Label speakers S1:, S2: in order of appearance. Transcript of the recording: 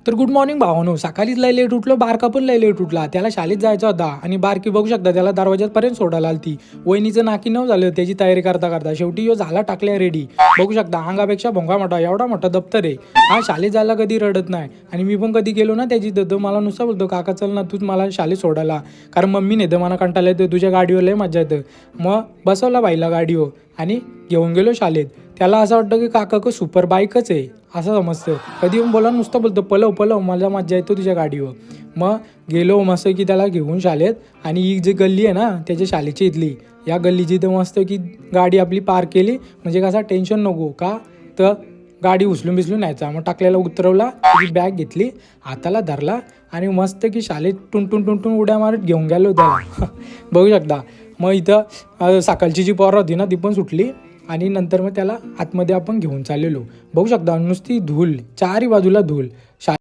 S1: तर good morning भावानो. सकाळीच लय लेट उठलो, बारका पण लय लेट उठला. त्याला शाळेत जायचा होता आणि बारकी बघू शकता त्याला दरवाजापर्यंत सोडायला आलती. वहिनीचं नाकी नऊ झालं त्याची तयारी करता करता. शेवटी यो झाला टाकल्या रेडी. बघू शकता अंगापेक्षा भोंगा मोठा, एवढा मोठा दप्तर आहे. हा शाळेत जायला कधी रडत नाही आणि मी पण कधी गेलो ना त्याची तर मला नुसतं बोलतो, काका चल ना तूच मला शाळेत सोडायला, कारण मम्मी नेतं मला कंटाळा येतं, तुझ्या गाडीवर लय मजा येतं. मग बसवला बाईला गाडीवर आणि घेऊन गेलो शाळेत. त्याला असं वाटतं की काका को सुपर बाईकच आहे असं समजतं. कधी पण बोला नुसतं बोलतो पलव पलव, मला मजा येतो तुझ्या गाडीवर. मग गेलो मस्त की त्याला घेऊन शाळेत. आणि ही जी गल्ली आहे ना त्याच्या शाळेची इथली, या गल्लीची तर मस्त की गाडी आपली पार्क केली म्हणजे कसं टेन्शन नको का, तर गाडी उचलून बिचलून न्यायचा. मग टाकलेला उतरवला, त्याची बॅग घेतली, हाताला धरला आणि मस्त की शाळेत टुंटून टुंटून उड्या मारत घेऊन गेलो त्याला. बघू शकता. मग इथं सकाळची जी पोरं होती ना ती पण सुटली आणि नंतर मग त्याला आतमध्ये आपण घेऊन चाललेलो. बघू शकता नुसती धूल, चारही बाजूला धूल.